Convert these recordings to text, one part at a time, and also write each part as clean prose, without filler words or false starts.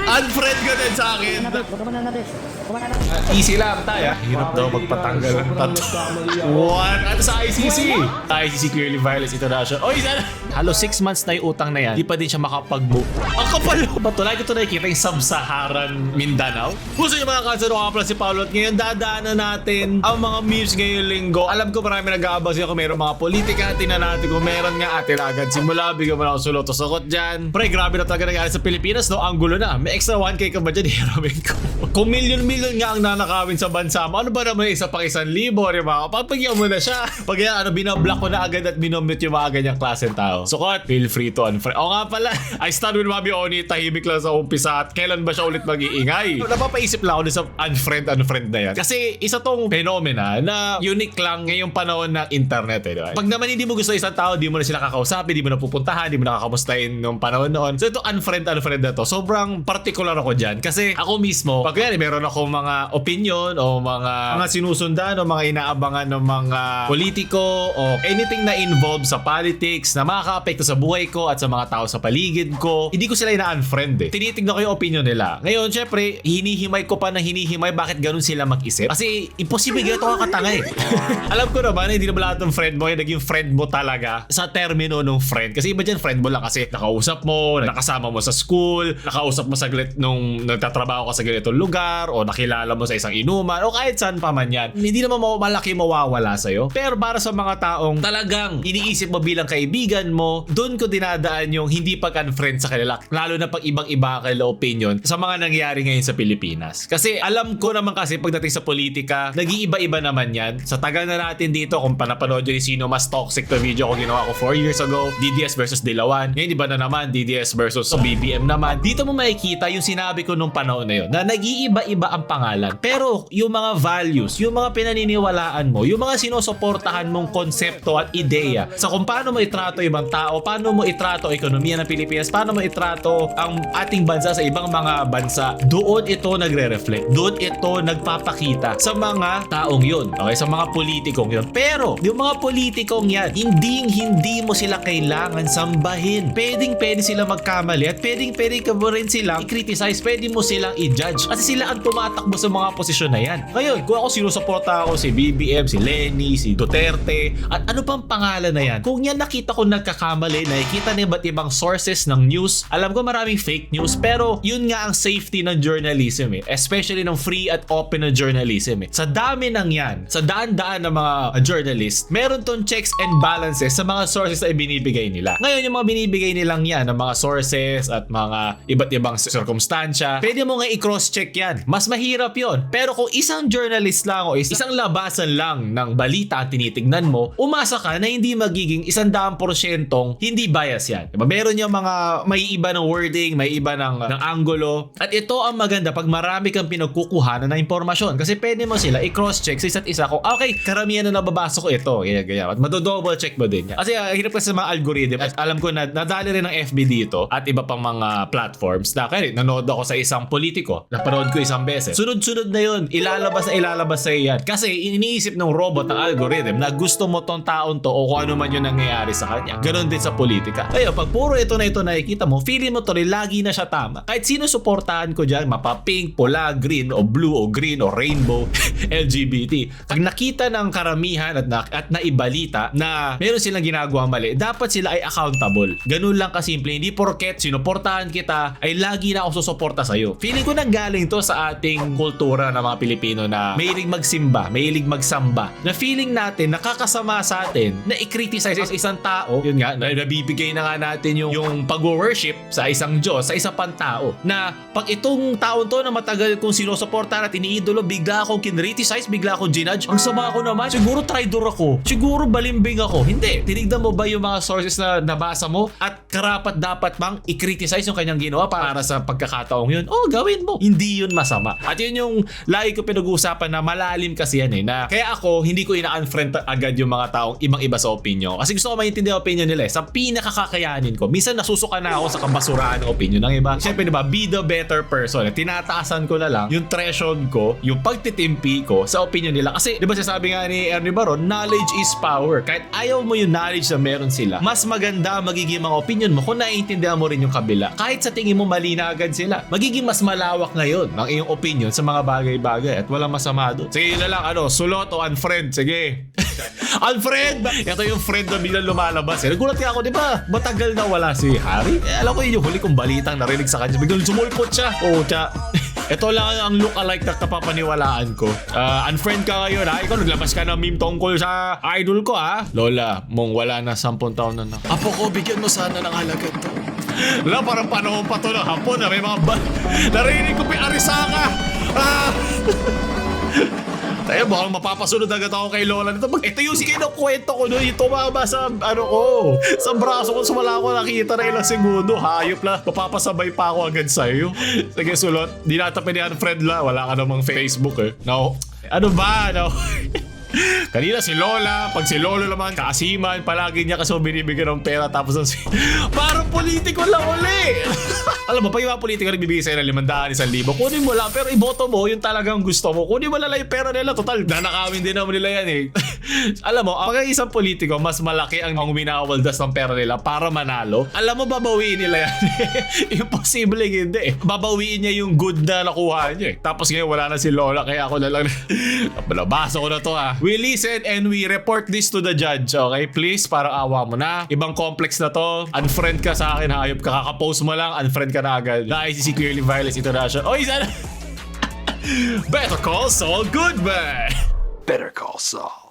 Unfriend ka din sa akin. Easy lang tayo. Hirap daw magpatanggal ng tattoo. What? Ano sa ICC? ICC clearly violates international. Oy, sana! Halos 6 months na yung utang na yan. Di pa din siya makapag-move. Ang kapal! Patulay ko ito nakikita yung Sub-Saharan Mindanao. Puso yung mga kansa nung kapala si Paolo. At ngayon dadaanan natin ang mga memes ngayong linggo. Alam ko marami nag-aabang siya kung meron mga politika. Tingnan natin kung meron nga atin agad. Simula, bigyan mo na ako suloto-sakot dyan. Pre, grabe na talaga nangyari sa Pilipinas, no? Anggulo na. May extra 1K ka ba dyan? Hiramin ko. Kung milyon-milyon nga ang nanakawin sa bansa mo, ano ba naman isa pang 1,000, di ba? Papagyan mo na siya. Pag yan, binablock ko na agad at binomute yung mga ganyang klaseng tao. Sukot, feel free to unfriend. O nga pala, I stand with Mami Oni, tahimik lang sa umpisa at kailan ba siya ulit mag-iingay? Napapaisip lang ako sa unfriend na yan. Kasi isa tong phenomena na unique lang ngayong panahon ng internet. Diba? Pag naman hindi mo gusto isang tao, di mo na sila kakausapin, di mo na pupuntahan, di mo na kakamustahin nung panahon noon. So ito unfriend na to. Sobrang particular ako dyan. Kasi ako mismo, pag yan, meron ako mga opinion o mga sinusundan o mga inaabangan ng mga politiko o anything na involved sa politics na makaka-apekto sa buhay ko at sa mga tao sa paligid ko, hindi ko sila ina-unfriend eh. Tinitignan ko yung opinion nila. Ngayon, syempre, hinihimay ko pa na hinihimay bakit ganun sila mag-isip. Kasi imposible ganito kakatanga eh. Alam ko naman, hindi naman lahat ng friend mo ay naging friend mo talaga sa termino ng friend. Kasi iba dyan, friend mo lang kasi nakausap mo, nakasama mo sa school, nakausap mo saglit nung nagtatrabaho ka sa ganitong lugar o nakilala mo sa isang inuman o kahit saan pa man yan. Hindi naman malaki mawawala sa'yo. Pero para sa mga taong talagang iniisip mo bilang kaibigan mo, doon ko dinadaan yung hindi pag-unfriend sa kanila. Lalo na pag ibang-iba kaila opinion sa mga nangyayari ngayon sa Pilipinas. Kasi alam ko naman kasi pagdating sa politika, nag-iiba-iba naman yan. Sa tagal na natin dito, kung panapanood yun sino mas toxic na video ko ginawa ko 4 years ago, DDS versus Dilawan. Ngayon iba na naman, DDS versus BBM naman. Dito mo makikita yung sinabi ko nung panahon na yun, na nag-iiba-iba ang pangalan. Pero yung mga values, yung mga pinaniniwalaan mo, yung mga sinusuportahan mong konsepto at ideya sa kung paano mo itrato ibang tao, paano mo itrato ekonomiya ng Pilipinas, paano mo itrato ang ating bansa sa ibang mga bansa, doon ito nagre-reflect. Doon ito nagpapakita sa mga taong yun. Okay? Sa mga politikong yun. Pero, yung mga politikong yan, hindi mo sila kailangan sambahin. Pwede sila magkamali at pwede ka mo rin silang i-criticize, pwede mo silang i-judge. Kasi sila ang tumatakbo sa mga posisyon na yan. Ngayon, kung ako sinusuporta ako si BBM, si Lenny, si Duterte, at ano pang pangalan na yan, kung yan nakita ko nagkakamali, nakikita na iba't ibang sources ng news, alam ko maraming fake news, pero yun nga ang safety ng journalism eh. Especially ng free at open na journalism eh. Sa dami ng yan, sa daan-daan ng mga journalist, meron tong checks and balances sa mga sources na ibinibigay nila. Ngayon, yung mga binibigay nilang yan, ng mga sources at mga iba't ibang circumstansya, pwede mo nga i-cross-check yan. Mas mahirap yon. Pero kung isang journalist lang o isang labasan lang ng balita ang tinitignan mo, umasa ka na hindi magiging 100% hindi bias yan. Diba? Meron yung mga may iba ng wording, may iba ng angulo. At ito ang maganda pag marami kang pinagkukuhanan ng impormasyon. Kasi pwede mo sila i-cross-check sa isa't isa kung okay, karamihan na nababasa ko ito. Ganyan. At madodouble check mo din yan. Kasi hirap kasi sa mga algorithm. At alam ko na nadali rin ng FB dito at iba pang mga platforms na kaya nanood ako sa isang politiko. Napanood ko isang beses. Sunod-sunod na yun. Ilalabas sa yan. Kasi iniisip ng robot ng algorithm na gusto mo tong taon to o kung ano man yung nangyayari sa kanya. Ganon din sa politika. Kaya pag puro ito na ito nakikita mo, feeling mo to rin lagi na siya tama. Kahit sino suportahan ko dyan, mapa pink, pula, green, o blue, o green, o rainbow, LGBT. Pag nakita ng karamihan at naibalita na meron silang ginagawa mali, dapat sila ay accountable. Ganun lang kasimple. Hindi porket sinuportahan kita ay lagi na ako susuporta sa'yo. Feeling ko nanggaling to sa ating kultura ng mga Pilipino na mahilig magsimba, mahilig magsamba. Na feeling natin nakakasama sa atin na i-criticize isang tao. Yun nga, nabibigay na nga natin yung pag-worship sa isang Diyos, sa isang pantao. Na pag itong taon to na matagal kong sinusuportahan at iniidolo, bigla akong kinriticize, bigla akong ginudge. Ang sama ko naman, siguro traitor ako, siguro balimbing ako. Hindi. Tinignan mo ba yung mga sources na nabasa mo at karapat dapat bang i-criticize yung kanyang ginawa para sa pagkakataong yun? Oh, gawin mo. Hindi yun masama. At yun yung lagi ko pinag-uusapan na malalim kasi yan eh. Na kaya ako, hindi ko ina-unfriend agad yung mga taong ibang-iba sa opinion. Kasi gusto ko maintindihan opinion nila eh. Sa pinakakakayanin ko. Minsan nasusuka na ako sa kabasuraan ng opinion ng iba. Siyempre diba, be the better person. Tinataasan ko na lang yung threshold ko, yung pagtitimpi ko sa opinion nila. Kasi diba sasabi nga ni Ernie Baron, knowledge is power. Kahit ayaw mo yung knowledge na meron sila, mas maganda magiging mga opinion mo kung naiintindihan mo rin yung kabila. Kahit sa tingin mo mali mali na agad sila. Magiging mas malawak ngayon ang iyong opinion sa mga bagay-bagay at walang masama doon. Sige na lang, sulot o unfriend. Sige. Unfriend! Ito yung friend na biglang lumalabas. Nagulat nga ako, di ba? Matagal na wala si Harry. Alam ko yun yung huli kong balitang narinig sa kanya. Biglang sumulpot siya. Ito lang ang look-alike na kapapaniwalaan ko. Unfriend ka ngayon ha. Ikaw naglabas ka ng meme tungkol sa idol ko ha. Lola, mong wala na 10 taon na na. Apo ko, bigyan mo sana ng halaga to. Wala, parang panahon pa to ng hapon na may mga narinig ko pa Arisaka. Tayo, baka mapapasunod agad ako kay Lola nito. Ito yung kwento ko doon. Yung tumama sa, sa braso ko. So wala ko nakita na ilang segundo. Hayop na. Mapapasabay pa ako agad sa'yo. Sige, sulot. Di nata pini-unfriend la. Wala ka namang Facebook eh. No. Ano ba? No. Kanina si Lola, pag si Lolo naman, kaasiman, palagi niya kasi binibigyan ng pera tapos parang politiko lang uli. Alam mo, pag yung mga politiko nagbibigay sa'yo ng 500, 1,000, kunin mo lang, pero iboto mo yung talagang gusto mo. Kunin mo lang yung pera nila, total, nanakawin din naman nila yan eh. Alam mo, pag isang politiko, mas malaki ang winawaldas ng pera nila para manalo. Alam mo, babawiin nila yan. Imposible hindi eh. Babawiin niya yung good na nakuha niya eh. Tapos ngayon, wala na si Lola, kaya ako na lang, nabasa ko na to ha. We listen and we report this to the judge, okay? Please, parang awa mo na. Ibang complex na to. Unfriend ka sa akin, hayop ka. Kakapost mo lang, unfriend ka na agad. Na ICC Clearly Violence International. Oy, sana! Better Call Saul Goodman! Better Call Saul.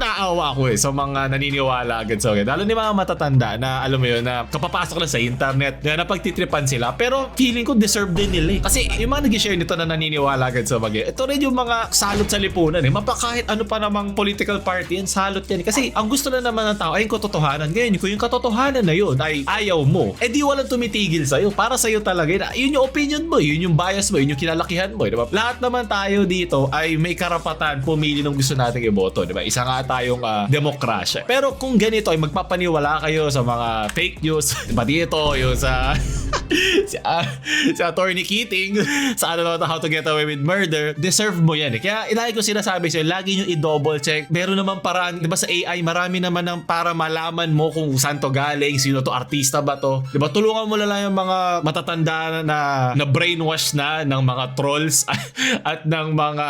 Naawa ako sa mga naniniwala agad sa akin. Lalo ni mga matatanda na alam mo yun na kapapasok lang sa internet na napagtitripan sila pero feeling ko deserve din nila eh. Kasi yung mga nag-share nito na naniniwala agad sa bagay. Ito rin yung mga salot sa lipunan eh. Kahit ano pa namang political party yan, salot yan. Kasi ang gusto na naman ng tao ay yung katotohanan. Ngayon, kung yung katotohanan na yun ay ayaw mo, di walang tumitigil sa'yo. Para sa'yo talaga yun yung opinion mo, yun yung bias mo, yun yung kinalakihan mo. Diba? Lahat naman tayo dito ay may karapatan pumili ng gusto nating iboto. Diba? Isa nga tayong demokrasya. Pero kung ganito ay magpapaniwala kayo sa mga fake news, diba dito, yung sa si Attorney Keating, sa How to Get Away with Murder, deserve mo yan eh. Kaya ilagi ko sinasabi sa'yo, lagi nyo i-double check. Meron naman paraan, diba sa AI, marami naman ng para malaman mo kung saan to galing, sino to, artista ba to. Diba tulungan mo na lang yung mga matatanda na brainwash na ng mga trolls at ng mga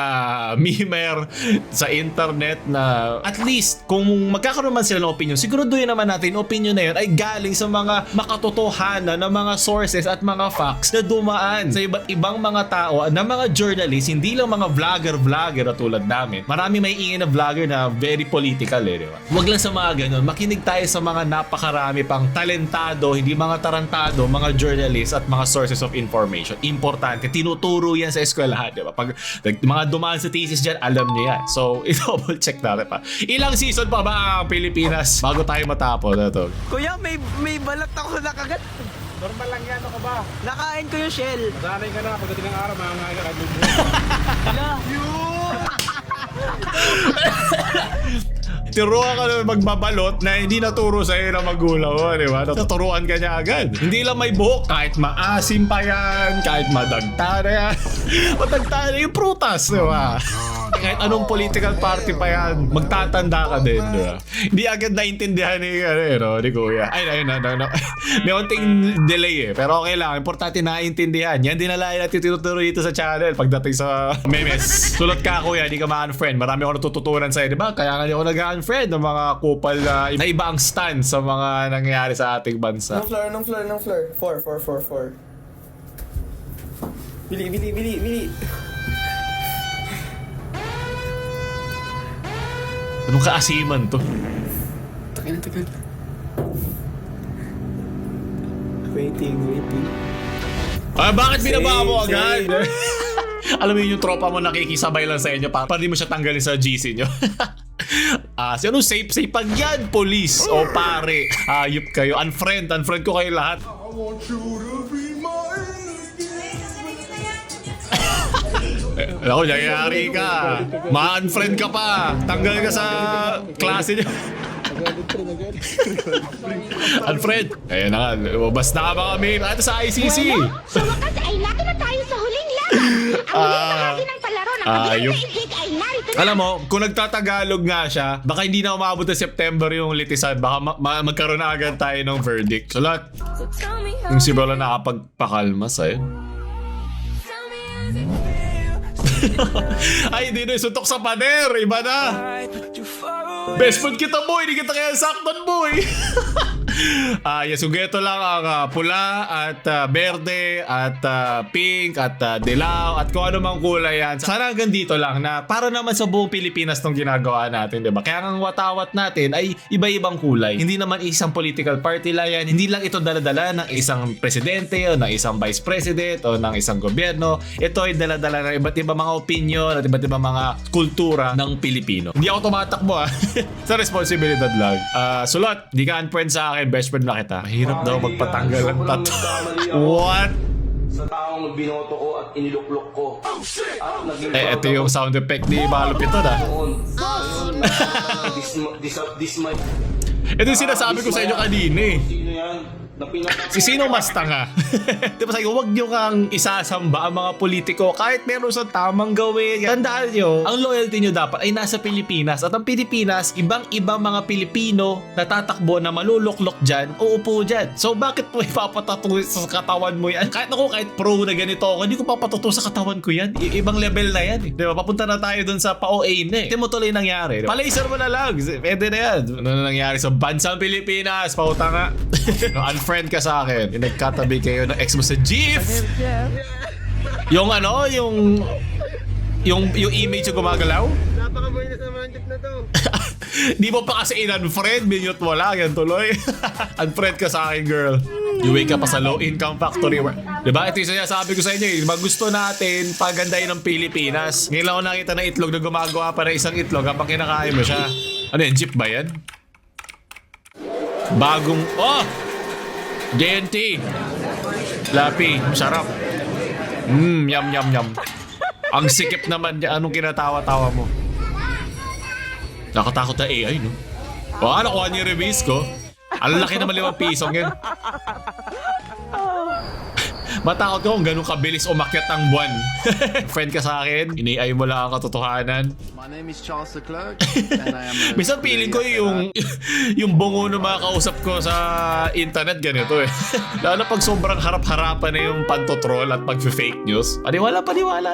memer sa internet na at least kung magkakaroon man sila ng opinion, siguraduhin naman natin opinion na yun ay galing sa mga makatotohanan na mga sources at mga facts na dumaan sa iba't ibang mga tao na mga journalists, hindi lang mga vlogger na tulad namin. Marami may ingay na vlogger na very political eh, diba? Huwag lang sa mga ganun. Makinig tayo sa mga napakarami pang talentado, hindi mga tarantado, mga journalists at mga sources of information. Importante. Tinuturo yan sa eskwelahan, diba? Pag mga dumaan sa thesis dyan, alam niya yan. So, i-double check natin pa. Ilang season pa ba ang Pilipinas bago tayo matapos na to? Kuya, may balat ako na kagat. Normal lang yan, ano ka ba? Nakain ko yung shell. Masanay ka na, pagdating ng araw, mga ka kahit lubo. Tiruan ka na magbabalot na hindi naturo sa'yo na magulang mo, di ba? Natuturuan ka niya agad. Hindi lang may buhok, kahit maasim pa yan, kahit madagta na yan. Madagta na yung prutas, di ba? Kahit anong political party pa yan, magtatanda ka din, di ba? Hindi agad naintindihan ni Kuya. Ay, no. May konting delay eh. Pero okay lang, importante naintindihan. Yan din nalang natin tinuturo dito sa channel pagdating sa memes. Sulot ka, Kuya, hindi ka ma-unfriend. Marami ako natututunan sa'yo, di ba? Kaya nga ako nag-unfriend ng mga kupal na iba ang stand sa mga nangyayari sa ating bansa. Anong floor? 4. Bili. Anong kaasiman to? Tagal. Waiting. Bakit binaba mo agad? Alam mo yun yung tropa mo nakikisabay lang sa inyo para di mo siya tanggalin sa GC nyo. Sino safe pag yan, police o pare. Hayop kayo. Unfriend ko kayo lahat. I want you to be mine. Ako, nangyayari ka. Ma-unfriend ka pa. Tanggal ka sa klase niyo. Unfriend. Ayan na nga. Lumabas na ka ba kami? Ito sa ICC. Sa wakas ay nato na tayo sa huling laban. Lagi ng palaro ng ayop. pagiging ay narito na. Alam mo, kung nagtatagalog nga siya, baka hindi na umabot ng September yung litisan. Baka magkaroon na agad tayo ng verdict. So lahat, yung si Bella nakapagpakalma sa'yo. Ay, hindi na suntok sa pader. Iba na. Best friend kita, boy. Hindi kita kaya saktan, boy. Yes, yung geto lang ang pula at berde at pink at dilaw at kung ano mang kulay yan. Sana hanggang dito lang na para naman sa buong Pilipinas tong ginagawa natin, diba? Kaya ang watawat natin ay iba-ibang kulay. Hindi naman isang political party lang yan. Hindi lang ito daladala ng isang presidente o ng isang vice president o ng isang gobyerno. Ito ay daladala ng iba't ibang mga opinion at iba't ibang mga kultura ng Pilipino. Hindi ako tumatakbo sa responsibilidad lang. Sulot, di ka unfriend sa akin. Best friend na kita. Mahirap daw magpatanggal ng tattoo. What? Sa taong binoto ko at iniluklok ko. At naging Ito yung sound effect ni Malupito na. This my... Ito yung sinasabi ko sa inyo kanina eh. Sino yan? Si sino mas tanga? Diba sabi ko, huwag nyo kang isasamba ang mga politiko kahit meron sa tamang gawin. Tandaan nyo, ang loyalty nyo dapat ay nasa Pilipinas. At ang Pilipinas, ibang-ibang mga Pilipino na tatakbo na maluluklok dyan, uupo dyan. So bakit mo ipapatato sa katawan mo yan? Kahit pro na ganito ako, hindi ko papatato sa katawan ko yan. Ibang level na yan. Diba? Papunta na tayo dun sa pa-OA na eh. Hindi mo tuloy nangyari. Diba? Palaser mo na lang. Pwede na yan. Ano na nangyari sa bansang Pilipinas? Pauta nga. No, unfriend ka sa akin. Yung nagkatabi kayo ng ex mo sa GIF. Yung ano, yung image yung gumagalaw. Napaka-bonus naman na to. Di mo pa kasi in-unfriend, minute mo lang, yan tuloy. Unfriend ka sa akin, girl. You wake up sa low income factory. Diba? Ito yung sabi ko sa inyo, gusto natin pagandahin ng Pilipinas. Ngayon lang ako nakita na itlog na gumagawa para isang itlog habang kinakain mo siya. Ano yan, jeep ba yan? Bagong, DNT. Lapi, sarap. Yum. Ang sikip naman niya. Anong kinatawa-tawa mo? Nakatakot na AI, no? Nakuha niya yung release ko. Ang laki naman 5 pisong yan. Matakot ko kung ganun kabilis umakyat ang buwan. Friend ka sa akin, ini-AI mo lang ang katotohanan. My name is Charles Leclerc and I am a... Minsan feeling ko yung bungo ng mga kausap ko sa internet ganito eh. Lalo pag sobrang harap-harapan na yung pantotroll at pag-fake news. Paniwala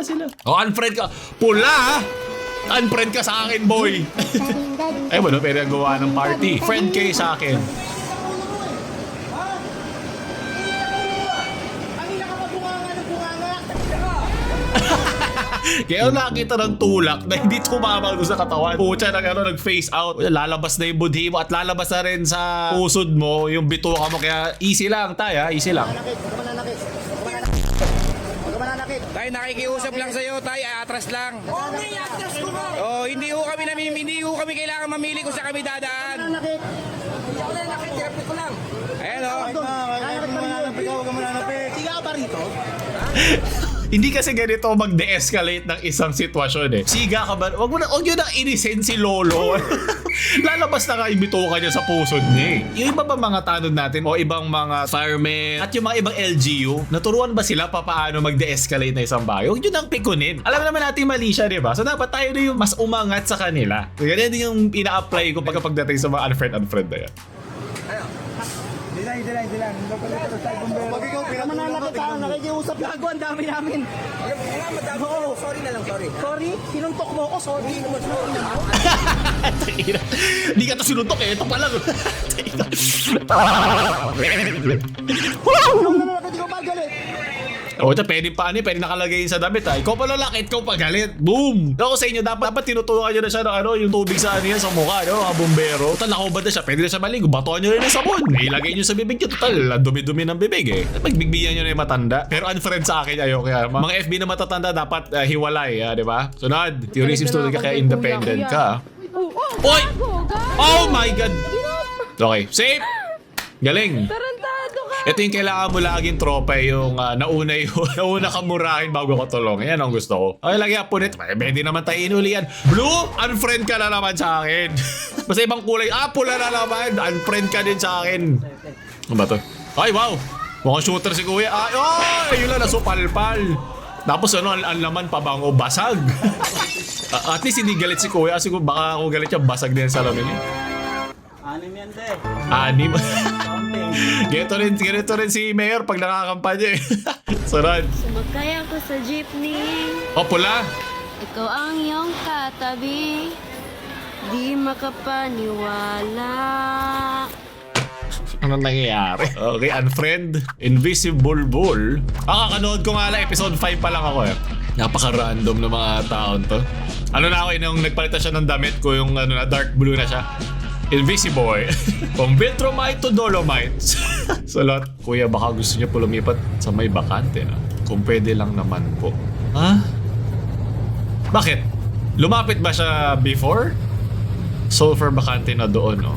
sila. Unfriend ka. Pula! Unfriend ka sa akin, boy! Ay, bueno, pwede ang gawa ng party. Friend kayo sa akin. Kaya nakita ng tulak na hindi tumama doon sa katawan. Pucha nag-face out. Lalabas na yung budhi mo at lalabas na rin sa pusod mo yung bituka mo. Kaya easy lang tayo, easy lang. Tay, nakikiusap lang sa'yo, tay, atras lang. Oh, hindi ko kami kailangan mamili kung saan kami dadaan. Ayan o. Hindi kasi ganito mag-de-escalate ng isang sitwasyon eh. Siga ka ba? Huwag nyo nang inisin si Lolo. Lalabas na nga yung bituka niya sa pusod niya eh. Yung iba ba mga tanod natin o ibang mga firemen at yung mga ibang LGU, naturuan ba sila paano mag-de-escalate na isang bahay? Huwag nyo nang pikunin. Alam naman natin mali siya, di ba? So dapat tayo na yung mas umangat sa kanila. So, ganyan din yung ina-apply ko pagdating sa mga unfriend na yan. Dilan. Pag ikaw pinanunod ko, nakikiusap gago, ang dami namin. Sorry na lang, sorry. Sorry? Sinuntok mo ako, sorry. Hindi ka to sinuntok eh. Ito pa lang. Hindi ko magalit. O, ito pwede pa pwede nakalagay yun sa damit ha. Ikaw pa lalaki, ikaw pa galit. Boom! Ako sa inyo, dapat tinuturuan nyo na siya ng yung tubig sa sa mukha, mga bumbero. Total, nakubad na siya. Pwede na siya maligo. Batuan nyo rin ng sabon. Ilagay nyo sa bibig nyo. Total, dumi-dumi ng bibig eh. Pagbigbiyan nyo na yung matanda. Pero unfriend sa akin, ayoko kaya. Mga FB na matatanda, dapat hiwalay, di ba? Sunod, tourism student ka kaya independent ka. Oy! Oh my God! Okay, safe! Galing! Ito yung kailangan mo laging tropa yung nauna ka murahin bago ka tulong. Yan ang gusto ko. Okay, lagi punit. Pwede naman tayo inuli yan. Blue, unfriend ka na naman sa akin. Basta ibang kulay. Pula na naman. Unfriend ka din sa akin. Ano ba to? Ay, wow. Mukhang shooter si kuya. Ay, yun lang, nasupalpal. Tapos ano, ang laman pabango, basag. At least hindi galit si Kuya kasi baka ako galit siya, basag din sa salamin niya. Anim yan, te. Anim. Counting. ganito rin si Mayor pag nakakampanya eh. Sunod. Sumakay ako sa jeepney. O, pula. Ikaw ang iyong katabi. Di makapaniwala. Anong nangyayari? Okay, unfriend. Invisible Bull. Kakanood ko nga lang, episode 5 pa lang ako eh. Napaka-random ng mga taon to. Ano na ako eh, nung nagpalitan siya ng damit ko, yung ano na, dark blue na siya. Invisiboy. From Viltrumite to Dolomites. Salot. Kuya, baka gusto niyo po lumipat sa may bakante na. Kung pwede lang naman po. Ha? Bakit? Lumapit ba siya before? Sulfur bakante na doon, no?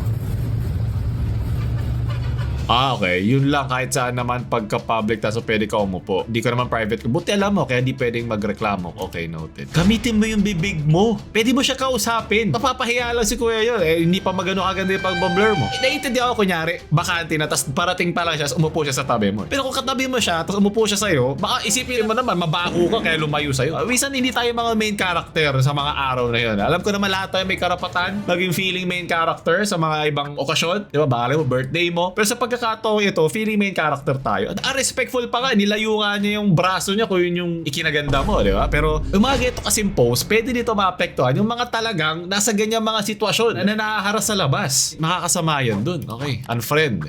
Ah, okay. Yun lang, kahit saan naman pagka-public taso pwede ka umupo. Hindi ko naman private. Buti alam mo, kaya di pwedeng magreklamo. Okay, noted. Gamitin mo yung bibig mo. Pwede mo siya kausapin. Mapapahiya lang si Kuya yun. Eh, hindi pa magano kaganda yung pag-blur mo. Naiintindihan ako, kunyari, bakante na, tapos parating pa lang siya, umupo siya sa tabi mo. Pero kung katabi mo siya, tapos umupo siya sa'yo, baka isipin mo naman, mabaho ka kaya lumayo sa'yo. Minsan hindi tayo mga main character sa mga araw na yun. Alam ko naman lahat tayo may karapatan, maging feeling main character sa mga ibang okasyon. Di ba? Baka mo, birthday mo. Pero sa pagkakataon ito, feeling main character tayo. At respectful pa nga, nilayo nga niya yung braso niya kung yun yung ikinaganda mo, di ba? Pero yung mga ganito kasing post, pwede dito maapektuhan yung mga talagang nasa ganyang mga sitwasyon na nahaharas sa labas. Makakasama yan dun. Okay, unfriend.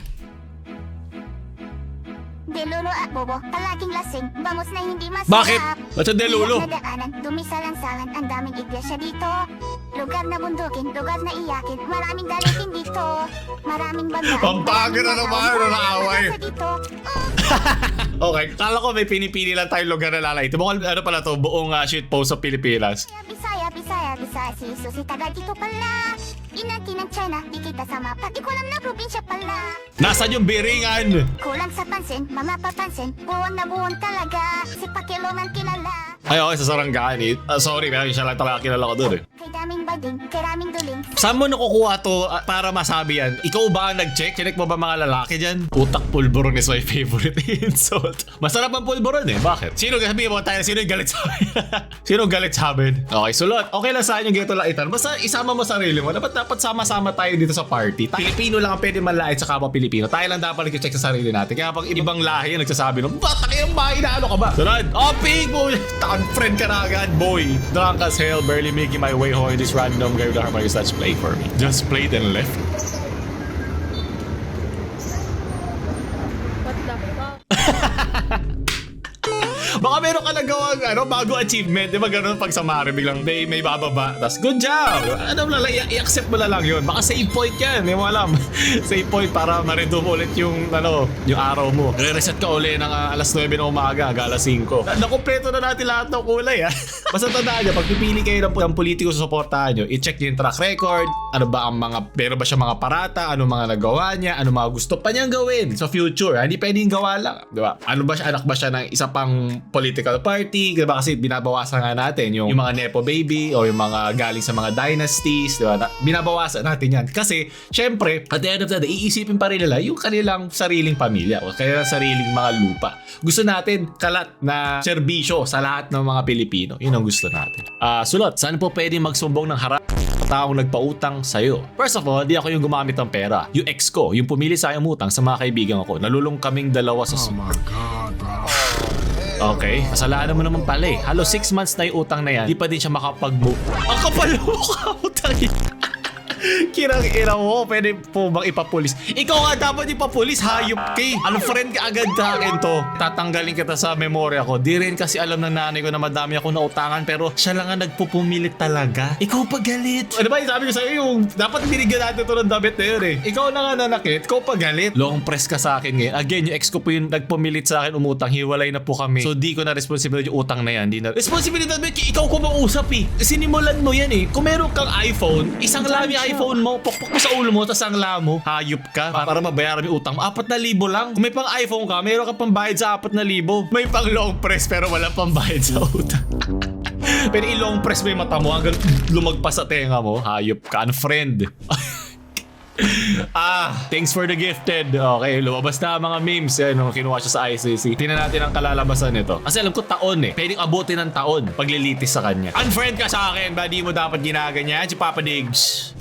Delulo at bobo, palaging lasing, bangos na hindi masarap. Bakit? Ba't sa delulo? Iyak na daanan, dumisalansalan, ang daming iglesia dito. Lugar na bundukin, lugar na iyakin, maraming dalitin dito. Maraming bandaan. Pampaga na naman, naaway. Dito. Okay, kala ko may pinipili lang tayong lugar na lalay. Ito ano pala to, buong shitpost sa Pilipinas. Bisaya, si Susi taga dito pala. Inati ng China, di kita sama, pati ko lang na probinsya pala. Nasaan yung biringan? Kulang sa pansin, mamapapansin, buwan na buwan talaga. Si Pakilo man kilala. Ay, okay, sa Sarangani. Sorry, pero siya lang talaga kilala ko doon eh. Kay daming bading, kay raming duling. Saan mo nakukuha to para masabi yan? Ikaw ba ang nag-check? Chinek mo ba mga lalaki dyan? Utak pulburon is my favorite insult. Masarap ang pulburon eh. Bakit? Sino sabihin mo tayo? Sino yung galit sa amin? Sino yung galit sa amin? Okay, sulot. Okay lang sa akin yung ganito laitan. Basta isama mo sarili mo. Dapat sama-sama tayo dito sa party. Pilipino lang ang pwede manlait sa kapwa Pilipino. Tayo lang dapat nag-check sa sarili natin. Kaya pag ibang lahi yung nagsasabi nung, ba't ang bahay na ano ka ba? Sunod. Oh, pig mo! Friend ka na agad, boy. Drunk as hell, barely making my way home. This random guy with the harmonious let's play for me. Just played and left. What the fuck? Baka meron ka nagawang bago achievement. Di ba ganun pag sa Mario biglang may bababa. Tapos good job! Ano mo lang, i-accept mo lang yun. Baka save point yan. Hindi mo alam. Save point para ma-redeem ulit yung araw mo. Re-reset ka ulit ng alas 9 ng umaga, alas 5. Nakumpleto na natin lahat ng kulay Basta tandaan nyo, pag pipili kayo ng politiko sa supportahan nyo, i-check nyo yung track record. Ano ba ang meron ba siya mga parata? Ano mga nagawa niya? Ano mga gusto pa niyang gawin sa future? Hindi pwedeng gawa lang. Di ba? Ano ba siya? Anak ba siya ng isa pang political party, diba? Kasi binabawasan nga natin yung mga nepo baby o yung mga galing sa mga dynasties, diba? Binabawasan natin yan kasi syempre at the end of the day iisipin pa rin nila yung kanilang sariling pamilya o kaya sariling mga lupa. Gusto natin kalat na serbisyo sa lahat ng mga Pilipino. Yun ang gusto natin. Sulot, saan po pwede magsumbong ng harap taong nagpautang sa'yo? First of all, di ako yung gumamit ng pera. Yung ex ko, yung pumili sa aking utang sa mga kaibigan ko. Nalulong kaming dalawa sa... Oh my God, bro. Okay, kasalanan mo naman pala eh. Halos 6 months na yung utang na yan, di pa din siya makapag-move. Ang kapal mo ka, utang Kirang-ira mo, pwede po bang ipapulis? Ikaw nga dapat ipapulis, hayop kay. Unfriend ka agad sa akin to. Tatanggalin kita sa memorya ko. Di rin kasi alam ng nanay ko na madami ako nautangan pero siya lang ang nagpupumilit talaga. Ikaw pa galit. Ano ba yung sabi ko sa'yo yung dapat binigyan natin ito ng damit na yun eh. Ikaw na nga nanakit, ikaw pa galit. Long press ka sa akin ngayon. Again, yung ex ko po yung nagpumilit sa akin umutang. Hiwalay na po kami. So di ko na responsibility yung utang na yan. Di na. Responsibility mo, ikaw ko mausap eh. Sinimulan mo yan eh. Kung meron kang iPhone, isang lang yung iPhone mo, pokpok mo sa ulo mo, tapos ang mo, hayop ka para mabayaran yung utang mo. 4,000 lang. Kung may pang iPhone ka, meron ka pang bayad sa 4,000. May pang long press pero wala pang bayad sa utang. Pero i-long press mo yung mata mo hanggang lumagpas sa tenga mo, hayop ka, unfriend. Thanks for the gifted. Okay, lumabas na ang mga memes. Nung kinuha siya sa ICC. Tingnan natin ang kalalabasan nito. Kasi alam ko taon eh. Pwedeng abutin ng taon paglilitis sa kanya. Unfriend ka sa akin. Ba di mo dapat ginaganyan si Papa Diggs?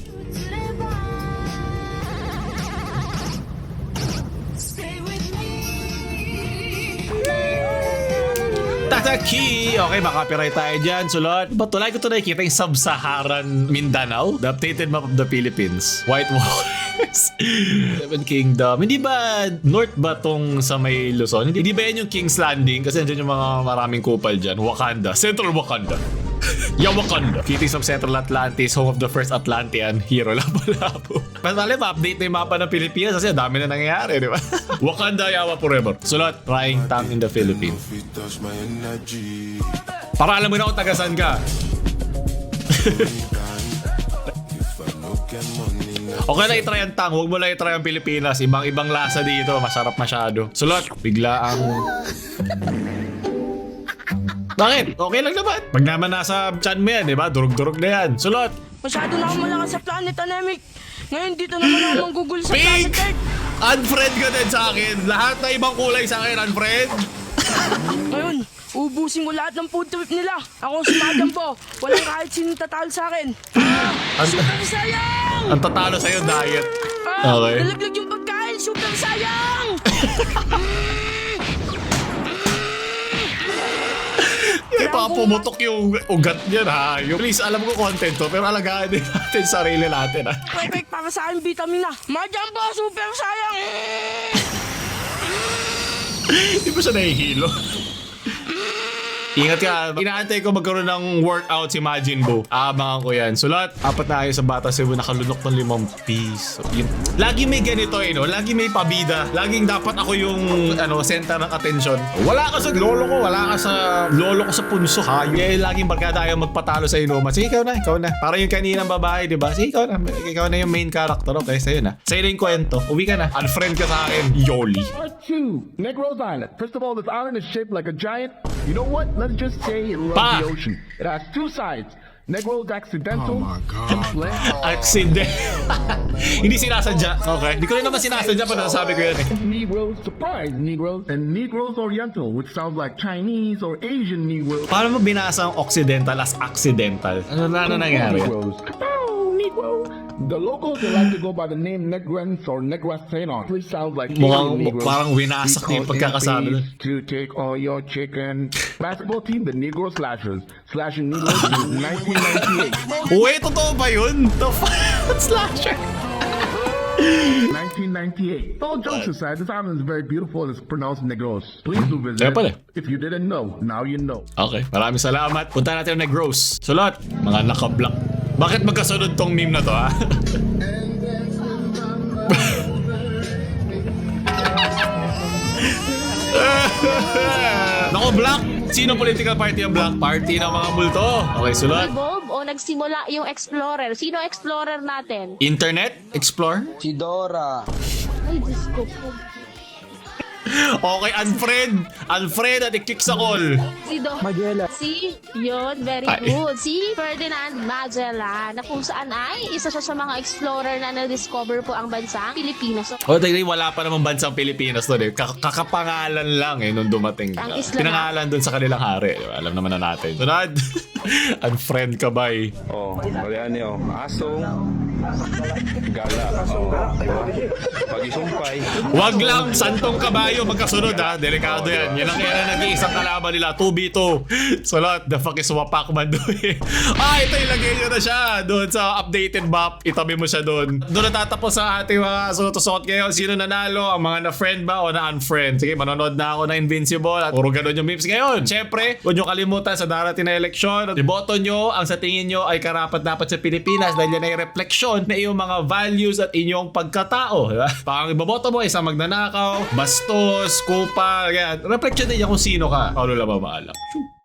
Tataki! Okay, makapiright tayo dyan. Sulot. But tulad ko ito nakikita yung Sub-Saharan Mindanao. The updated map of the Philippines. White Walkers. Seven Kingdom. Hindi ba north ba tong sa may Luzon? Hindi ba yan yung King's Landing? Kasi nandiyan yung mga maraming kupal dyan. Wakanda. Central Wakanda. Wakanda. Kitties of Central Atlantis, home of the first Atlantean hero. Labo-labo. Mas mali, ma-update na yung mapa ng Pilipinas kasi dami na nangyayari, di ba? Wakanda, Yawa forever. Sulot, frying tongue in the Philippines. Para alam mo na kung tagasan ka. Okay lang itry ang tang, huwag mo lang itry ang Pilipinas. Ibang-ibang lasa dito, masarap masyado. Sulot, bigla ang... Bakit? Okay lang naman. Pag naman nasa chan mo yan, di ba? Durog-durog na yan. Sulot. Masyado na akong malakas sa Planet Anemic. Ngayon dito naman ako manggugol sa Pink! Planet Earth. Unfriend ka din sa akin. Lahat na ibang kulay sa akin, unfriend. Ngayon, ubusin ko lahat ng food trip nila. Ako si Madam Po. Walang kahit sinong tatalo sa akin. Super sayang! Ang tatalo sa'yo, diet. Okay. Nalaglag yung pagkain. Super sayang! Ito pumutok yung ugat niya na. Please, alam ko content to, pero alagaan din natin sarili natin. Perfect para sa akin, vitamin na. Madam Po, super sayang! Hindi ba siya nahihilo? Ingat ka, inaantay ko magkaroon ng workout si Majin Buu. Abangan ko yan. Sulat, apat na ayo sa Bata Cebu nakalunok ng 5 piso. Lagi may ganito no? Lagi may pabida. Laging dapat ako yung center ng attention. Wala ka sa lolo ko, wala ka sa lolo ko sa punso. Laging barkada ayaw magpatalo sa inuman. Sige, ikaw na. Para yung kaninang babae, di ba? Sige, ikaw na yung main character. Okay, sa'yo na. Sa'yo na yung kwento. Uwi ka na. Unfriend ka sa akin. Yoli. Part 2, Negro's Island. First of all, this island is shaped like a giant. You know what? Let's just say it loves Pa! the ocean. It has 2 sides. Negro's accidental. Accident. Hindi sinasadya. Okay. Hindi ko rin naman sinasadya pa nasasabi ko yan eh. Negroes surprise Negroes and Negroes Oriental, which sounds like Chinese or Asian Negroes. Paano mo binasa ang Occidental as accidental? Ano nangyari? Negroes. Oh, Negro. The locals they like to go by the name Negrens or Negraseno. Which sounds like Mukhang Asian Negroes. parang winasak na yung pagkakasabi nun. To take all your chicken. Basketball team, the Negro Slashers. Slashing Negroes since 1998. Uy, totoo ba yun? The Slasher. 1998. All jokes aside, this island is very beautiful and it's pronounced Negros. Please do visit. Kaya pala. If you didn't know, now you know. Okay, maraming salamat. Punta natin ang Negros. Sulot, mga naka-block. Bakit magkasunod tong meme na to, ha? Nako, Black! Sino political party ang Black? Party ng mga multo. Okay, sulot. Bob, o nagsimula yung Explorer. Sino Explorer natin? Internet? Explore? Si Dora. Ay, Diyos ko po. Okay, unfriend at i-kick sa call. Si Magellan. Si, yun, very Ay. good. Si Ferdinand Magellan, na kung saan ay isa siya sa mga explorer na na-discover po ang bansang Pilipinas. O, tignan, wala pa namang bansang Pilipinas doon eh. Kakapangalan lang eh nung dumating. Ang isla Pinangalan doon sa kanilang hari. Alam naman na natin. Sunod. Unfriend ka ba eh? Oh, wala niyo. Asong gala. Pag-isumpay. Wag lang, santong kabayo magkasunod ha. Delikado yan. Yan ang kaya na nag-iisang kalaban nila. 2v2. Sunod, the fuck is Wapakman doon eh. Ito ilagay nyo na siya. Doon sa updated map. Itabi mo siya doon. Doon natatapos sa ating mga suot-suot ngayon. Sino nanalo? Ang mga na-friend ba o na-unfriend? Sige, manonood na ako na Invincible at puro ganun yung memes ngayon. Siyempre, huwag nyo kalimutan sa darating na eleksyon. Iboto nyo ang sa tingin nyo ay karapat-dapat sa Pilipinas dahil yan ay refleksyon na iyong mga values at inyong pagkatao. Diba? Pang iboboto mo, isang magnanakaw, bastos, kupal, yan. Refleksyon din yan kung sino ka. Paulo lang ba maalam?